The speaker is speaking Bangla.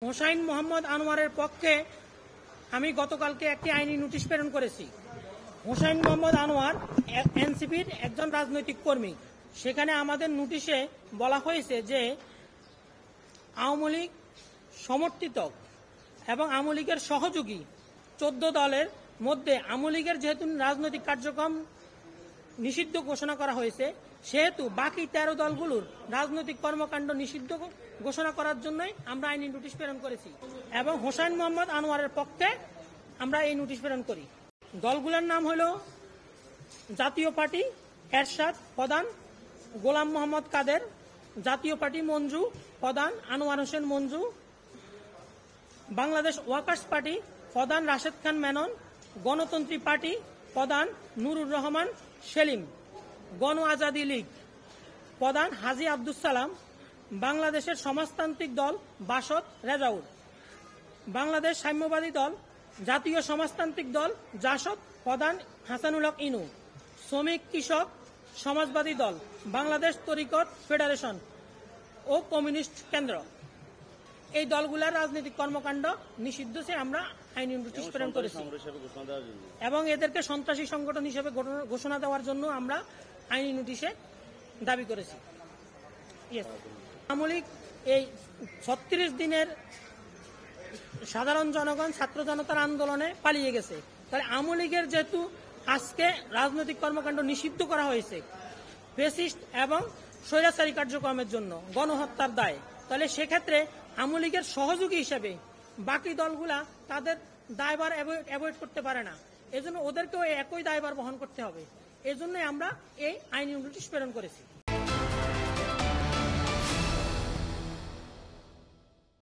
হোসাইন মোহাম্মদ আনোয়ারের পক্ষে আমি গতকালকে একটি আইনি নোটিশ প্রেরণ করেছি। হোসাইন মোহাম্মদ আনোয়ার এনসিপির একজন রাজনৈতিক কর্মী। সেখানে আমাদের নোটিশে বলা হয়েছে যে আওয়ামী লীগ সমর্থিত এবং আওয়ামী লীগের সহযোগী 14 দলের মধ্যে আওয়ামী লীগের যেহেতু রাজনৈতিক কার্যক্রম নিষিদ্ধ ঘোষণা করা হয়েছে, সেহেতু বাকি 13 দলগুলোর রাজনৈতিক কর্মকাণ্ড নিষিদ্ধ ঘোষণা করার জন্যই আমরা আইনি নোটিশ প্রেরণ করেছি এবং হোসাইন মোহাম্মদ আনোয়ারের পক্ষে আমরা এই নোটিশ প্রেরণ করি। দলগুলোর নাম হল জাতীয় পার্টি এরশাদ, প্রধান গোলাম মোহাম্মদ কাদের; জাতীয় পার্টি মঞ্জু, প্রধান আনোয়ার হোসেন মঞ্জু; বাংলাদেশ ওয়ার্কার্স পার্টি, প্রধান রাশেদ খান মেনন; গণতন্ত্রী পার্টি, প্রধান নুরুর রহমান সেলিম; গণ আজাদি লীগ, প্রধান হাজী আব্দুস সালাম; বাংলাদেশের সমাজতান্ত্রিক দল বাসদ রেজাউল; বাংলাদেশ সাম্যবাদী দল, জাতীয় সমাজতান্ত্রিক দল জাসদ, প্রধান হাসানুল হক ইনু; শ্রমিক কৃষক সমাজবাদী দল, বাংলাদেশ তরিকত ফেডারেশন ও কমিউনিস্ট কেন্দ্র। এই দলগুলোর রাজনৈতিক কর্মকাণ্ড নিষিদ্ধ চেয়ে আমরা আইনি নোটিশ প্রেরণ করেছি এবং এদেরকে সন্ত্রাসী সংগঠন হিসেবে ঘোষণা দেওয়ার জন্য আমরা আইনি নোটিশে দাবি করেছি। আওয়ামী লীগ এই 36 দিনের সাধারণ জনগণ ছাত্র জনতার আন্দোলনে পালিয়ে গেছে। তাহলে আওয়ামী লীগের যেহেতু আজকে রাজনৈতিক কর্মকাণ্ড নিষিদ্ধ করা হয়েছে ফ্যাসিস্ট এবং স্বৈরাচারী কার্যক্রমের জন্য, গণহত্যার দায়, তাহলে সেক্ষেত্রে আওয়ামী লীগের সহযোগী হিসেবে বাকি দলগুলা তাদের দায়ভার অ্যাভয়েড করতে পারে না। এজন্য ওদেরকেও একই দায়ভার বহন করতে হবে। এজন্যই আমরা এই আইনি নোটিশ প্রেরণ করেছি।